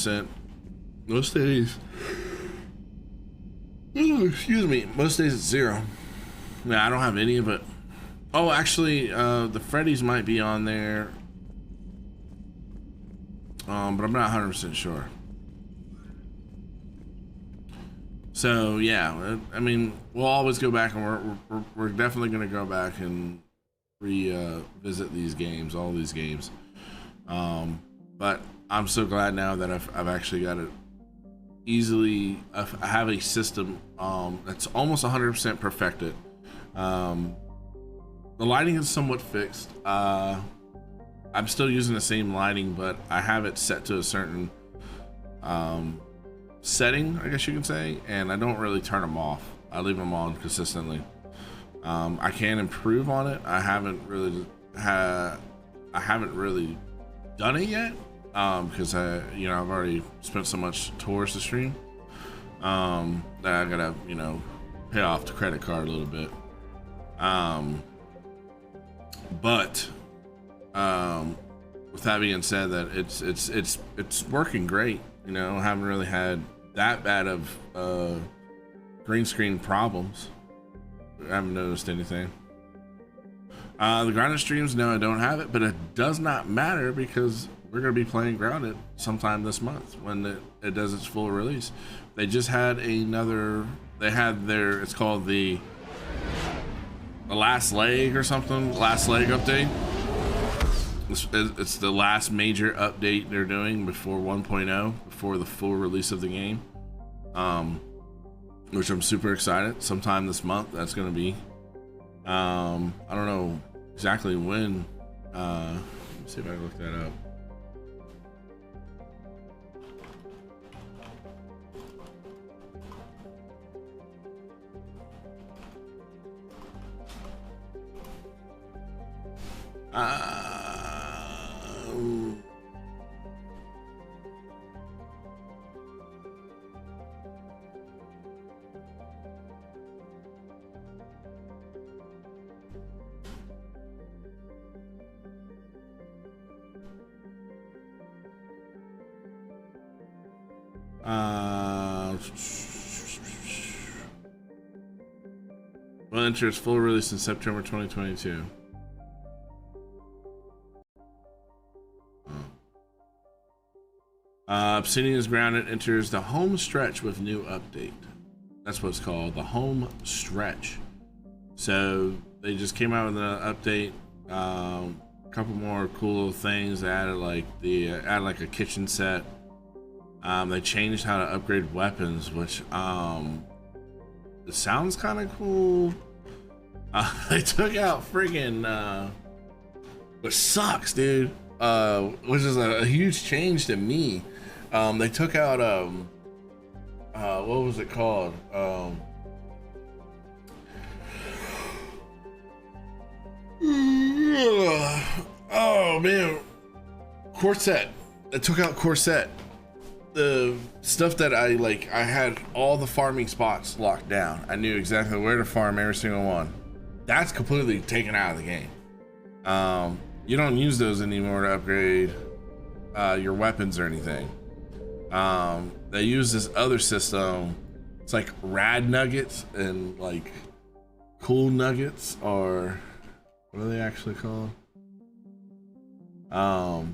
100%. Most days, excuse me, most days it's 0. Yeah, I don't have any of it. Oh, actually, the Freddy's might be on there, but I'm not 100% sure. So yeah, I mean, we'll always go back, and we're definitely gonna go back and revisit these games, all these games. But I'm so glad now that I've actually got it easily. I have a system that's almost 100% perfected. The lighting is somewhat fixed. I'm still using the same lighting, but I have it set to a certain setting, I guess you can say, and I don't really turn them off. I leave them on consistently. I can improve on it. I haven't really done it yet, because I've already spent so much towards the stream that I gotta pay off the credit card a little bit. But with that being said, that it's working great. I haven't really had that bad of green screen problems. I haven't noticed anything. The Grounded streams, no, I don't have it, but it does not matter because we're going to be playing Grounded sometime this month when it does its full release. They just had it's called the last leg or something, last leg update. It's the last major update they're doing before 1.0, before the full release of the game, which I'm super excited. Sometime this month that's going to be. I don't know exactly when. Let me see if I can look that up. Will enter its full release in September 2022. Obsidian is Grounded enters the home stretch with new update. That's what it's called, the home stretch. So they just came out with an update. A couple more cool little things. They added like a kitchen set. They changed how to upgrade weapons, which it sounds kind of cool. They took out friggin' which sucks, dude. Which is a huge change to me. They took out what was it called? Oh man, Corset. They took out Corset. The stuff that I had all the farming spots locked down. I knew exactly where to farm every single one. That's completely taken out of the game. You don't use those anymore to upgrade your weapons or anything. They use this other system. It's like rad nuggets and like cool nuggets, or what are they actually called? I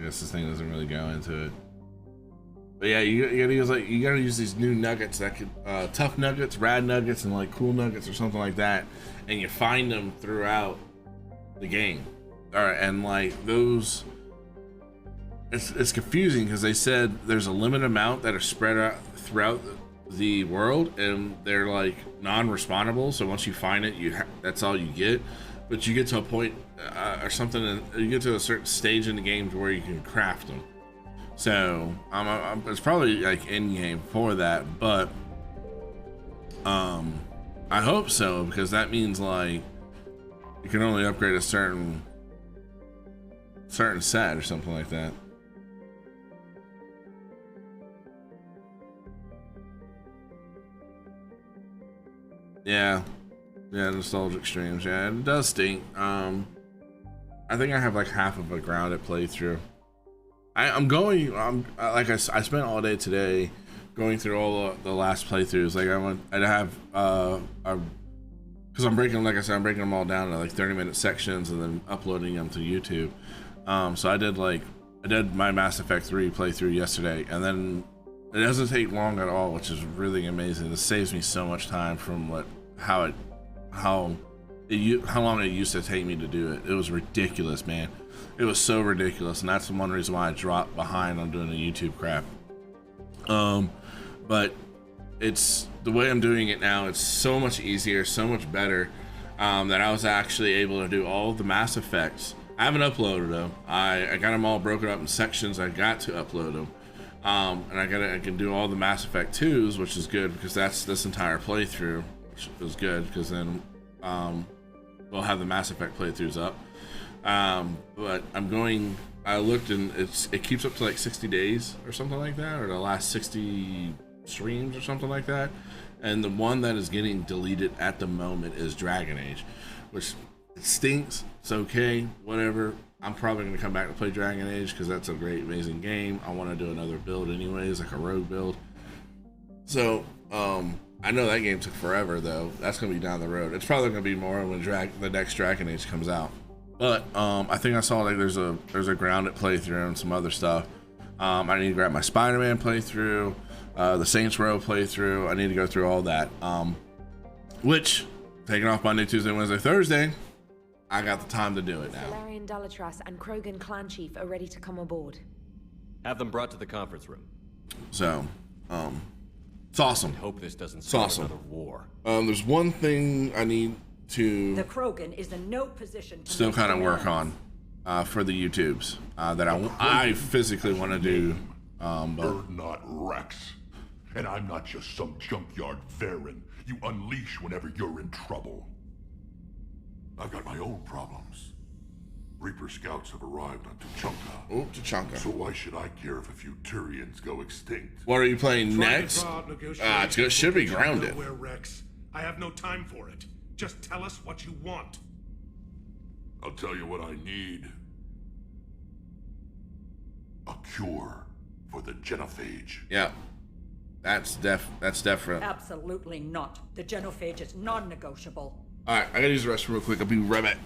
guess this thing doesn't really go into it. But yeah, you gotta use these new nuggets that could tough nuggets, rad nuggets, and like cool nuggets or something like that, and you find them throughout the game. Alright, and like those, it's confusing because they said there's a limited amount that are spread out throughout the world, and they're like non-respawnable. So once you find it, that's all you get. But you get to a point or something, and you get to a certain stage in the game to where you can craft them. So it's probably like in game for that, but I hope so, because that means like you can only upgrade a certain set or something like that. Yeah, nostalgic streams. Yeah, it does stink. I think I have like half of a grounded playthrough. I'm going. Like I spent all day today going through all the last playthroughs. Like I'd have because I'm breaking, like I said, I'm breaking them all down into like 30-minute sections and then uploading them to YouTube. So I did my Mass Effect 3 playthrough yesterday, and then it doesn't take long at all, which is really amazing. This saves me so much time from how long it used to take me to do it. It was ridiculous, man. It was so ridiculous, and that's one reason why I dropped behind on doing the YouTube crap. But it's the way I'm doing it now. It's so much easier, so much better, that I was actually able to do all the Mass Effects. I haven't uploaded them. I got them all broken up in sections. I got to upload them, and I can do all the Mass Effect 2s, which is good because that's this entire playthrough, which is good because then we'll have the Mass Effect playthroughs up. But I looked, and it keeps up to like 60 days or something like that, or the last 60 streams or something like that. And the one that is getting deleted at the moment is Dragon Age, which it stinks. It's okay, whatever. I'm probably going to come back to play Dragon Age because that's a great, amazing game. I want to do another build anyways, like a rogue build. So, I know that game took forever though. That's going to be down the road. It's probably going to be more when the next Dragon Age comes out. But I think I saw like there's a grounded playthrough and some other stuff. I need to grab my Spider-Man playthrough, the Saints Row playthrough. I need to go through all that. Which, taking off Monday, Tuesday, Wednesday, Thursday, I got the time to do it now. Salarian Dalatras and Krogan clan chief are ready to come aboard. Have them brought to the conference room. So, it's awesome. I hope this doesn't start start another war. There's one thing I need to the Krogan is in no position to still kind of work on for the YouTubes that I physically want to do. You're not Rex, and I'm not just some junkyard Varen you unleash whenever you're in trouble. I've got my own problems. Reaper scouts have arrived on Tuchanka. Oh, Tuchanka. So why should I care if a few Turians go extinct? What are you playing next? It should be grounded. Nowhere, Rex. I have no time for it. Just tell us what you want. I'll tell you what I need. A cure for the genophage. Yeah. That's definite. Absolutely not. The genophage is non-negotiable. Alright, I gotta use the restroom real quick. I'll be right back.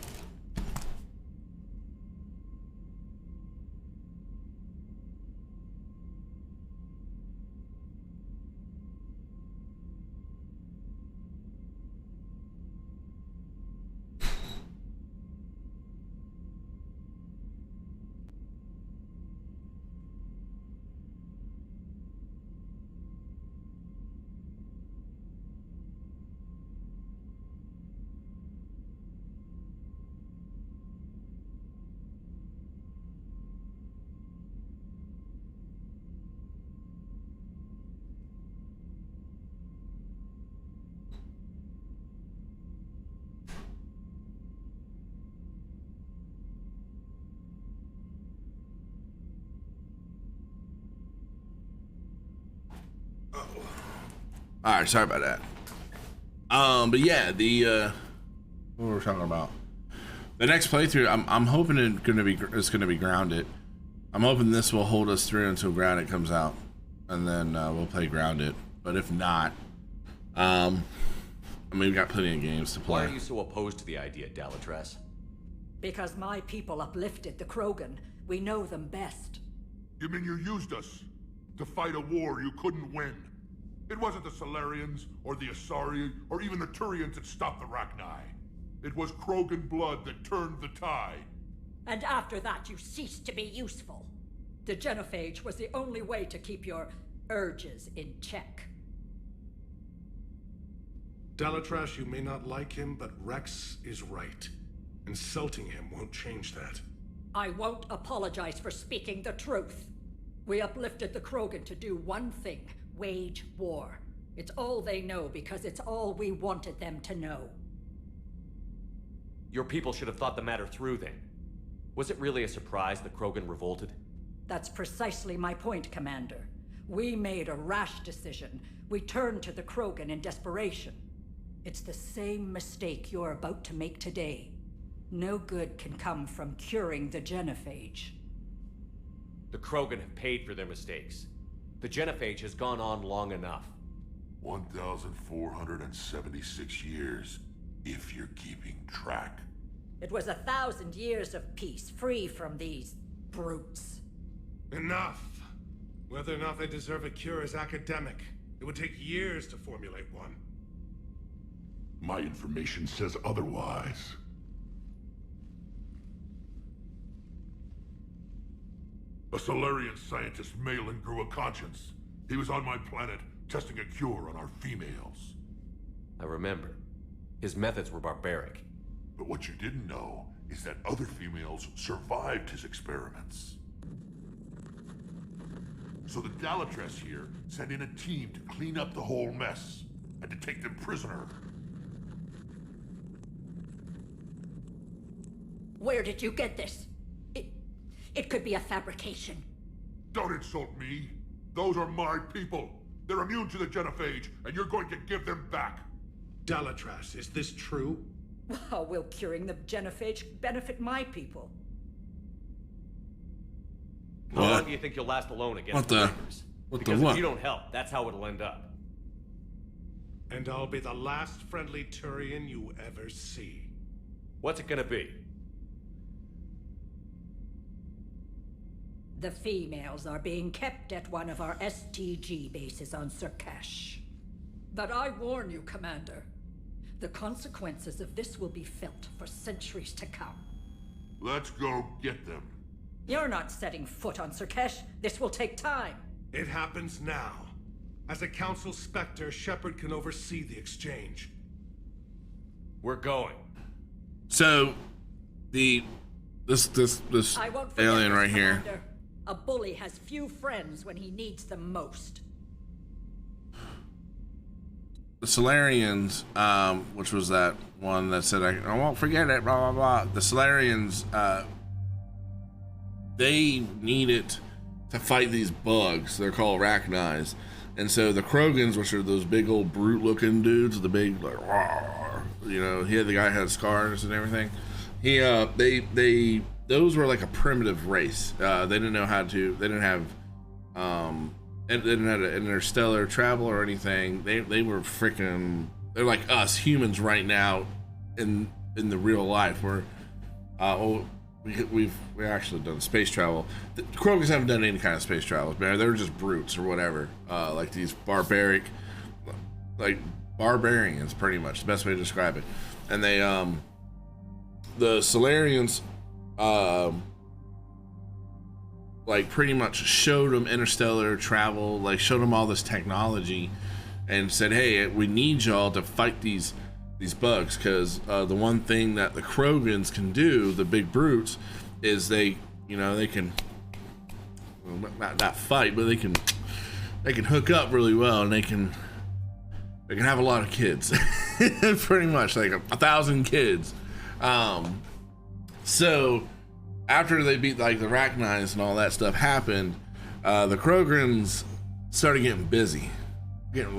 All right, sorry about that. But yeah, what were we talking about? The next playthrough, I'm hoping it's gonna be grounded. I'm hoping this will hold us through until grounded comes out, and then we'll play grounded. But if not, I mean, we've got plenty of games to play. Why are you so opposed to the idea, Dalatras? Because my people uplifted the Krogan. We know them best. You mean you used us to fight a war you couldn't win? It wasn't the Salarians, or the Asari, or even the Turians that stopped the Rachni. It was Krogan blood that turned the tide. And after that, you ceased to be useful. The genophage was the only way to keep your urges in check. Dalatras, you may not like him, but Rex is right. Insulting him won't change that. I won't apologize for speaking the truth. We uplifted the Krogan to do one thing. Wage war. It's all they know because it's all we wanted them to know. Your people should have thought the matter through then. Was it really a surprise the Krogan revolted? That's precisely my point, Commander. We made a rash decision. We turned to the Krogan in desperation. It's the same mistake you're about to make today. No good can come from curing the genophage. The Krogan have paid for their mistakes. The genophage has gone on long enough. 1,476 years, if you're keeping track. It was 1,000 years of peace, free from these brutes. Enough! Whether or not they deserve a cure is academic. It would take years to formulate one. My information says otherwise. A Solarian scientist, Malin, grew a conscience. He was on my planet, testing a cure on our females. I remember. His methods were barbaric. But what you didn't know is that other females survived his experiments. So the Dalatress here sent in a team to clean up the whole mess, and to take them prisoner. Where did you get this? It could be a fabrication. Don't insult me. Those are my people. They're immune to the genophage, and you're going to give them back. Dalatrass, is this true? How will curing the genophage benefit my people? How long What? do you think you'll last alone against What the the- Breakers? what the Because what? if you don't help, that's how it'll end up. And I'll be the last friendly Turian you ever see. What's it gonna be? The females are being kept at one of our STG bases on Surkash. But I warn you, Commander. The consequences of this will be felt for centuries to come. Let's go get them. You're not setting foot on Surkash. This will take time. It happens now. As a Council Spectre, Shepard can oversee the exchange. We're going. So, this I won't forget alien this, right here. Commander. A bully has few friends when he needs them most. The Solarians, which was that one that said, I won't forget it, blah, blah, blah. The Solarians, they needed to fight these bugs. They're called arachnids. And so the Krogans, which are those big old brute looking dudes, the big, like, rawr, you know, the guy had scars and everything. Those were like a primitive race. They didn't know how to, they didn't have, they didn't have an interstellar travel or anything. They were freaking, they're like us humans right now in the real life. We've actually done space travel. The Krogans haven't done any kind of space travel, man. They're just brutes or whatever. Like these barbaric, like barbarians, pretty much the best way to describe it. And they, the Solarians, like pretty much showed them interstellar travel, like showed them all this technology, and said, "Hey, we need y'all to fight these bugs, because the one thing that the Krogans can do, the big brutes, is they can not fight, but they can hook up really well, and they can have a lot of kids, pretty much like 1,000 kids." So after they beat like the arachnids and all that stuff happened, the Krogans started getting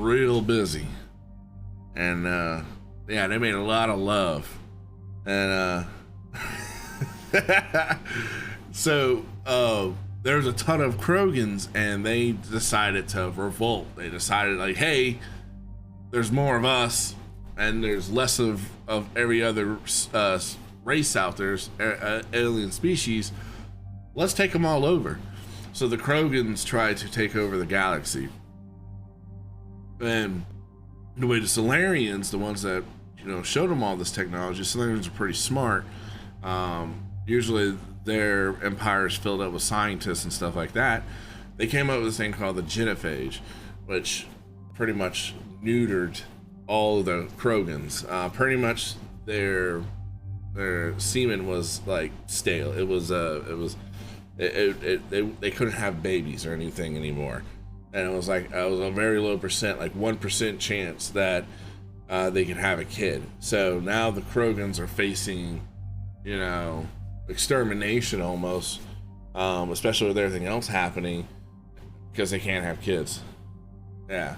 real busy, and yeah, they made a lot of love, and so there's a ton of Krogans, and they decided to revolt. They decided, like, hey, there's more of us, and there's less of every other race out there, alien species. Let's take them all over. So the Krogans tried to take over the galaxy, and the way the Solarians, the ones that showed them all this technology, Solarians are pretty smart. Usually their empire is filled up with scientists and stuff like that. They came up with this thing called the genophage, which pretty much neutered all of the Krogans. Pretty much their semen was like stale. They couldn't have babies or anything anymore, and it was a very low percent, like 1% chance that they could have a kid. So now the Krogans are facing, extermination almost, especially with everything else happening, because they can't have kids. Yeah,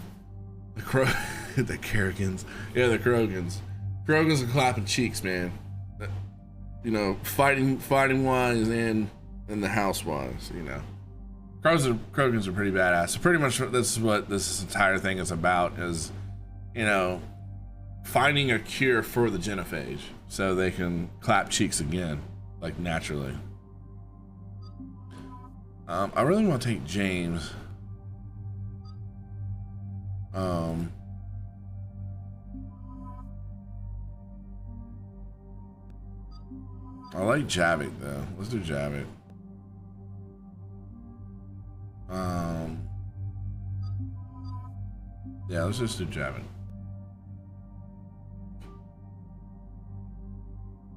the Krogans. Yeah, the Krogans. Krogans are clapping cheeks, man. you know, fighting wise and the house wise, you know. Krogans are pretty badass. So pretty much this is what this entire thing is about, is, you know, finding a cure for the genophage so they can clap cheeks again, like naturally. I really want to take James. I like Javik though. Let's do Javik. Yeah, let's just do Javik.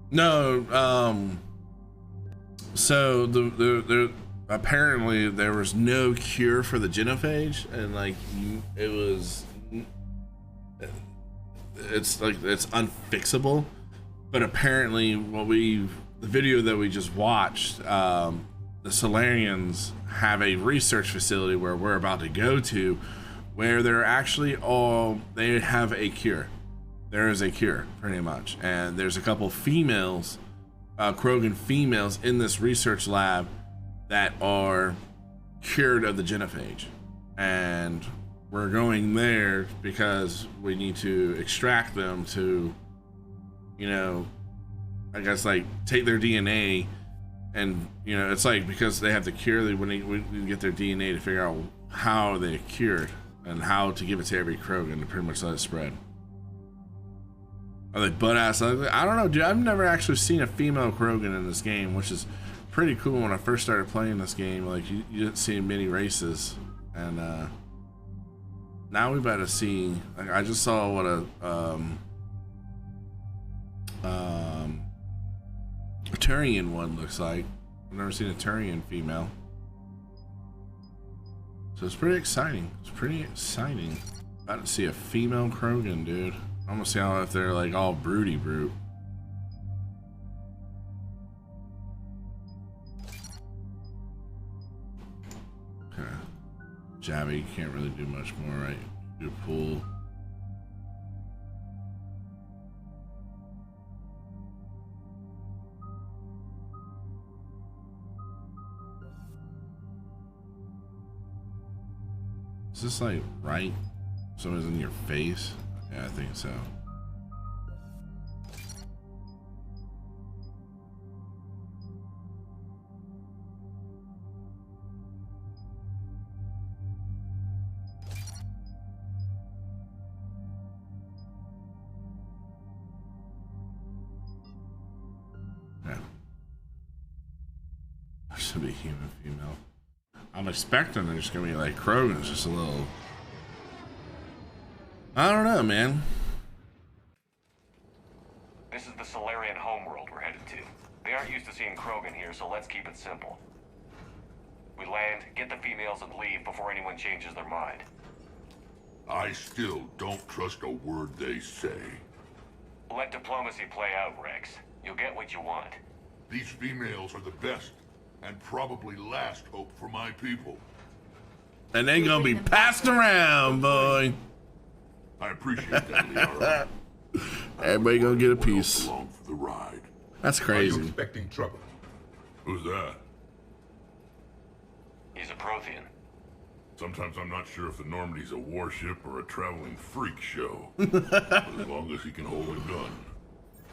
No, so the apparently there was no cure for the genophage, and like it's unfixable. But apparently, the video that we just watched, the Solarians have a research facility where we're about to go to, where they have a cure. There is a cure, pretty much, and there's a couple females, Krogan females, in this research lab that are cured of the genophage, and we're going there because we need to extract them to, you know, I guess like take their DNA, and you know, it's like because they have the cure, we need to get their DNA to figure out how they're cured and how to give it to every Krogan to pretty much let it spread. Are they butt ass ugly? I don't know, dude. I've never actually seen a female Krogan in this game, which is pretty cool. When I first started playing this game, like you didn't see many races, and now we about to see. Like, I just saw what a Turian one looks like. I've never seen a Turian female, so it's pretty exciting. It's pretty exciting. About to see a female Krogan, dude. I'm gonna see how if they're like all broody brute. Okay, Javi, you can't really do much more, right? Do a pool. Is this like right? Someone's in your face? Yeah, I think so. Yeah. There should be human female. I'm expecting there's gonna be like Krogans, just a little. I don't know, man. This is the Solarian homeworld we're headed to. They aren't used to seeing Krogan here, so let's keep it simple. We land, get the females, and leave before anyone changes their mind. I still don't trust a word they say. Let diplomacy play out, Rex. You'll get what you want. These females are the best and probably last hope for my people. And they gonna be passed around, boy. I appreciate that, Liara. Everybody gonna get a piece. Along for the ride. That's Are crazy. you expecting trouble? Who's that? He's a Prothean. Sometimes I'm not sure if the Normandy's a warship or a traveling freak show. But as long as he can hold a gun.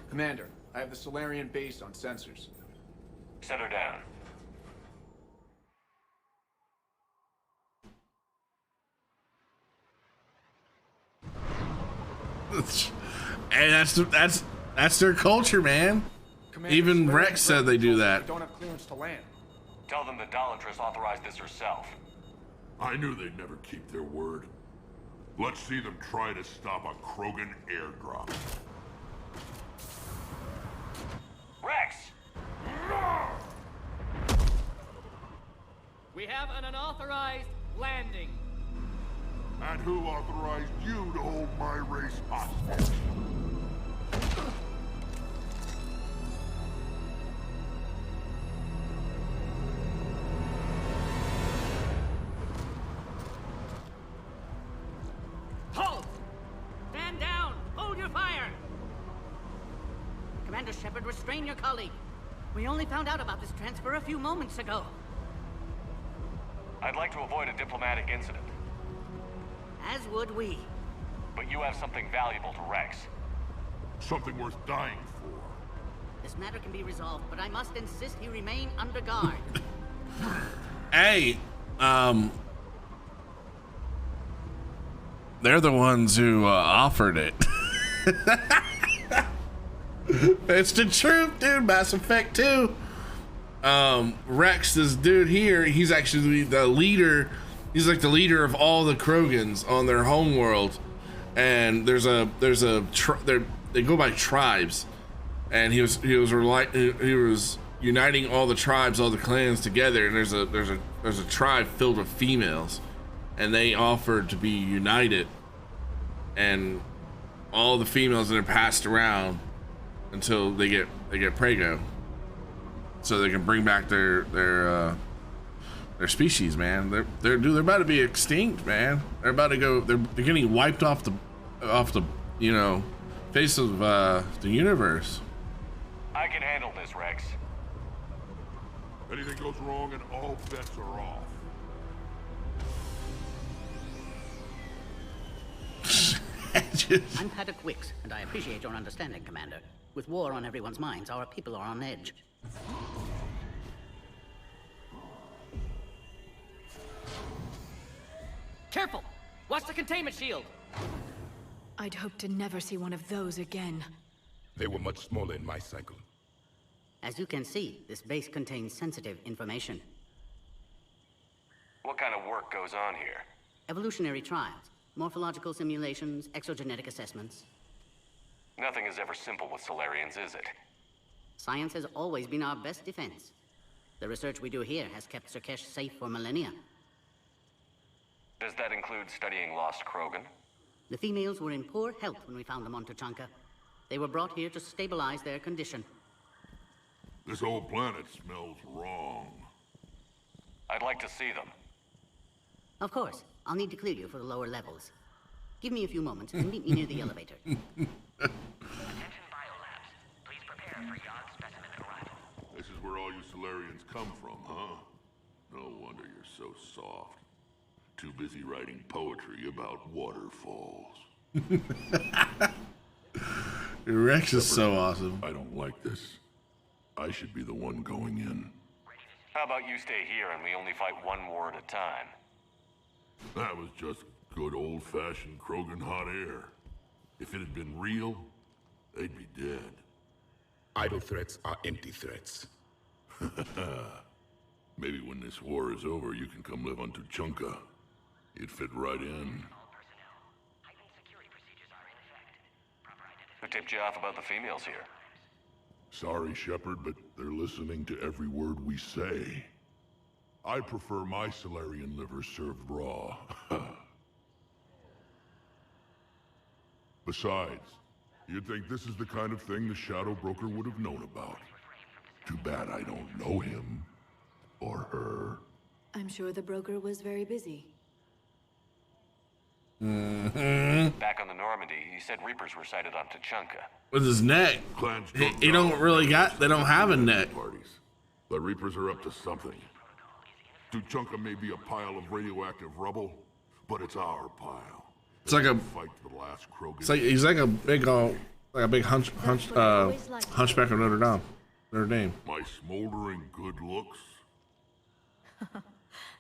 Commander, I have the Solarian base on sensors. Set her down. Hey, that's their culture, man. Commander, Even Solarian Rex said they do that. Don't have clearance to land. Tell them the Dolatress authorized this herself. I knew they'd never keep their word. Let's see them try to stop a Krogan airdrop. Rex! We have an unauthorized landing. And who authorized you to hold my race hostage? Halt! Stand down! Hold your fire! Commander Shepard, restrain your colleague. We only found out about this transfer a few moments ago. I'd like to avoid a diplomatic incident, As would we. but you have something valuable to Rex. Something worth dying for. This matter can be resolved, but I must insist he remain under guard. Hey, they're the ones who offered it. It's the truth, dude. Mass Effect 2. Rex, this dude here, he's actually the leader. He's like the leader of all the Krogans on their homeworld. And they go by tribes. And he was uniting all the tribes, all the clans together. And there's a tribe filled with females, and they offered to be united. And all the females that are passed around until they get prego, so they can bring back their species, man. They're about to be extinct, man. They're about to go. They're getting wiped off the face of the universe. I can handle this, Rex. Anything goes wrong and all bets are off. I'm Paddock Wicks, and I appreciate your understanding, Commander. With war on everyone's minds, our people are on edge. Careful! Watch the containment shield! I'd hoped to never see one of those again. They were much smaller in my cycle. As you can see, this base contains sensitive information. What kind of work goes on here? Evolutionary trials, morphological simulations, exogenetic assessments. Nothing is ever simple with Solarians, is it? Science has always been our best defense. The research we do here has kept Surkesh safe for millennia. Does that include studying lost Krogan? The females were in poor health when we found them on Tuchanka. They were brought here to stabilize their condition. This whole planet smells wrong. I'd like to see them. Of course. I'll need to clear you for the lower levels. Give me a few moments and meet me near the elevator. Attention biolabs. Please prepare for Yod specimen arrival. This is where all you Solarians come from, huh? No wonder you're so soft. Too busy writing poetry about waterfalls. Rex is so awesome. I don't like this. I should be the one going in. How about you stay here and we only fight one war at a time? That was just good old-fashioned Krogan hot air. If it had been real, they'd be dead. Idle threats are empty threats. Maybe when this war is over, you can come live on Tuchanka. You'd fit right in. Who tipped you off about the females here? Sorry, Shepard, but they're listening to every word we say. I prefer my Solarian liver served raw. Besides, you'd think this is the kind of thing the Shadow Broker would have known about. Too bad I don't know him. Or her. I'm sure the broker was very busy. Back on the Normandy, he said Reapers were sighted on Tuchanka. With his neck. He don't really got, they don't have a neck. Parties. The Reapers are up to something. Tuchanka may be a pile of radioactive rubble, but it's our pile. It's like a Fight to the last Krogan. It's like he's like a big hunchback of Notre Dame. My smoldering good looks.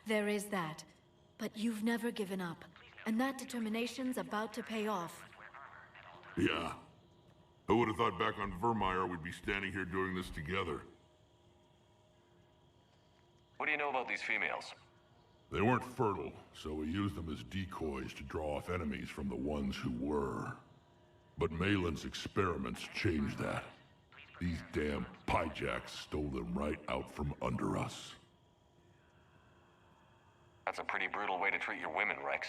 There is that. But you've never given up. And that determination's about to pay off. Yeah. Who would have thought back on Vermeer we'd be standing here doing this together? What do you know about these females? They weren't fertile, so we used them as decoys to draw off enemies from the ones who were. But Malin's experiments changed that. These damn pyjacks stole them right out from under us. That's a pretty brutal way to treat your women, Rex.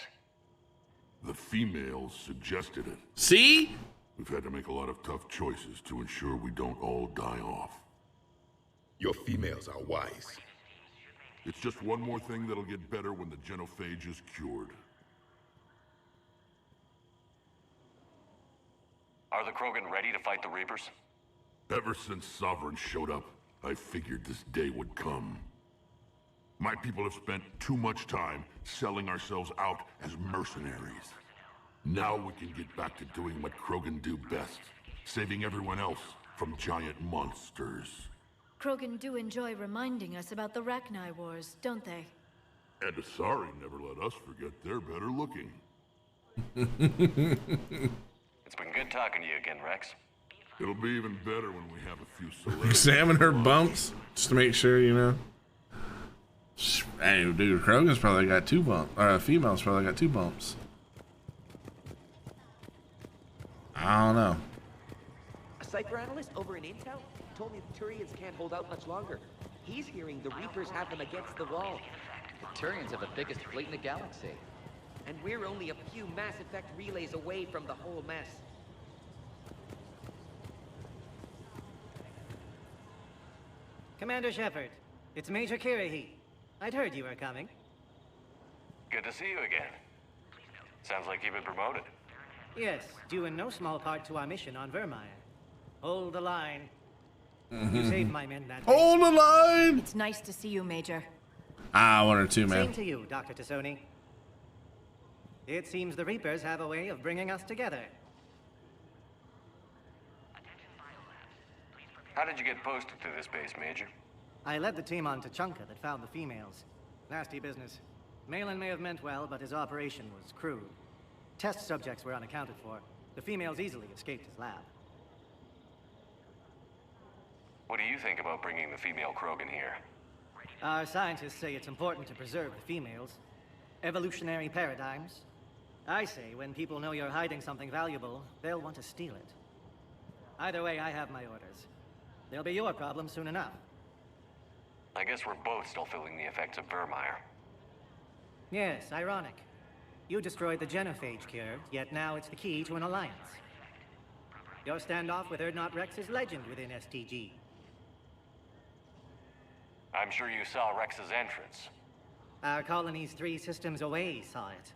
The females suggested it. See? We've had to make a lot of tough choices to ensure we don't all die off. Your females are wise. It's just one more thing that'll get better when the genophage is cured. Are the Krogan ready to fight the Reapers? Ever since Sovereign showed up, I figured this day would come. My people have spent too much time selling ourselves out as mercenaries. Now we can get back to doing what Krogan do best, saving everyone else from giant monsters. Krogan do enjoy reminding us about the Rachni Wars, don't they? And Asari never let us forget they're better looking. It's been good talking to you again, Rex. It'll be even better when we have a few Solarians. Examine her bumps just to make sure, you know. Hey, dude, Krogan's probably got 2 bumps. Or female's probably got 2 bumps. I don't know. A cipher analyst over in Intel told me the Turians can't hold out much longer. He's hearing the Reapers have them against the wall. The Turians have the biggest fleet in the galaxy. And we're only a few Mass Effect relays away from the whole mess. Commander Shepard, it's Major Kirahi. I'd heard you were coming. Good to see you again. Sounds like you've been promoted. Yes, due in no small part to our mission on Vermeer. Hold the line. You saved my men that day. Hold the line! It's nice to see you, Major. Ah, 1 or 2, man. Same to you, Dr. Tassoni. It seems the Reapers have a way of bringing us together. How did you get posted to this base, Major? I led the team on Tachanka that found the females. Nasty business. Malin may have meant well, but his operation was crude. Test subjects were unaccounted for. The females easily escaped his lab. What do you think about bringing the female Krogan here? Our scientists say it's important to preserve the females. Evolutionary paradigms. I say when people know you're hiding something valuable, they'll want to steal it. Either way, I have my orders. They'll be your problem soon enough. I guess we're both still feeling the effects of Vermeer. Yes, ironic. You destroyed the genophage cure, yet now it's the key to an alliance. Your standoff with Urdnot Rex is legend within STG. I'm sure you saw Rex's entrance. Our colony's 3 systems away saw it.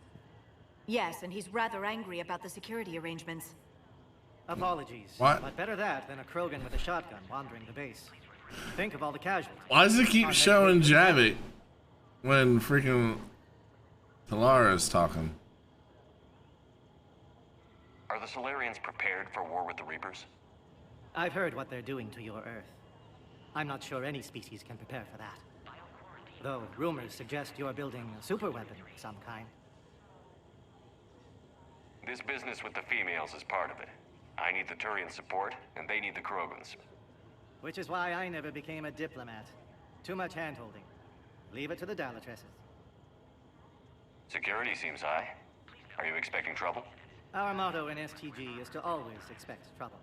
Yes, and he's rather angry about the security arrangements. Apologies. What? But better that than a Krogan with a shotgun wandering the base. Think of all the casualties. Why does it keep showing Javik when freaking Talara's talking? Are the Solarians prepared for war with the Reapers? I've heard what they're doing to your Earth. I'm not sure any species can prepare for that. Though rumors suggest you're building a superweapon of some kind. This business with the females is part of it. I need the Turian support, and they need the Krogans. Which is why I never became a diplomat. Too much hand-holding. Leave it to the Dalatresses. Security seems high. Are you expecting trouble? Our motto in STG is to always expect trouble.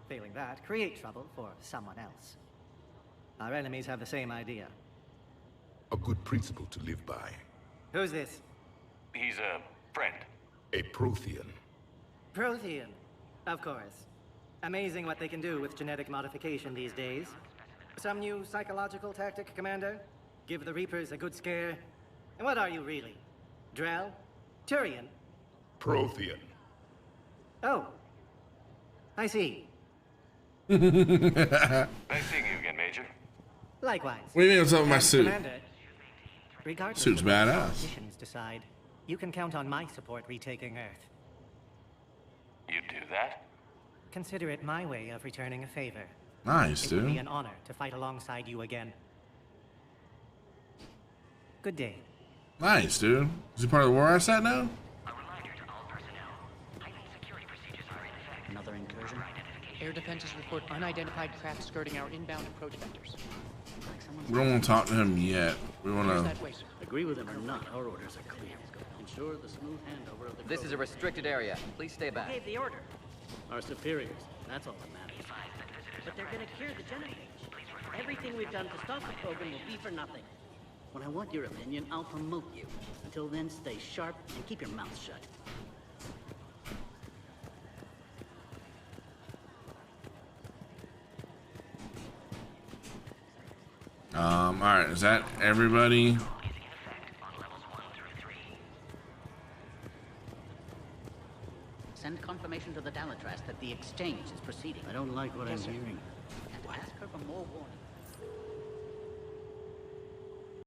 Failing that, create trouble for someone else. Our enemies have the same idea. A good principle to live by. Who's this? He's a friend. A Prothean. Prothean. Of course. Amazing what they can do with genetic modification these days. Some new psychological tactic, Commander? Give the Reapers a good scare? And what are you really? Drell? Turian? Prothean. Oh. I see. Nice seeing you again, Major. Likewise. What do you mean what's up with my suit? Commander, regardless Suit's of what the badass. politicians decide, you can count on my support retaking Earth. You do that? Consider it my way of returning a favor. Nice, It would be dude. an honor to fight alongside you again. Good day. Nice, dude. Is he part of the war asset now? Another incursion? Air defenses report unidentified craft skirting our inbound approach vectors. We don't want to talk to him yet. We want to. Agree with him or not, our orders are clear. Ensure the smooth handover of the This is a restricted area. Please stay back. Gave the order. Our superiors, that's all that matters. But they're gonna cure the genophage. Everything we've done to stop the program will be for nothing. When I want your opinion, I'll promote you. Until then, stay sharp and keep your mouth shut. Alright, is that everybody? Send confirmation to the Dalatras that the exchange is proceeding. I don't like what I'm hearing. And ask her for more warning.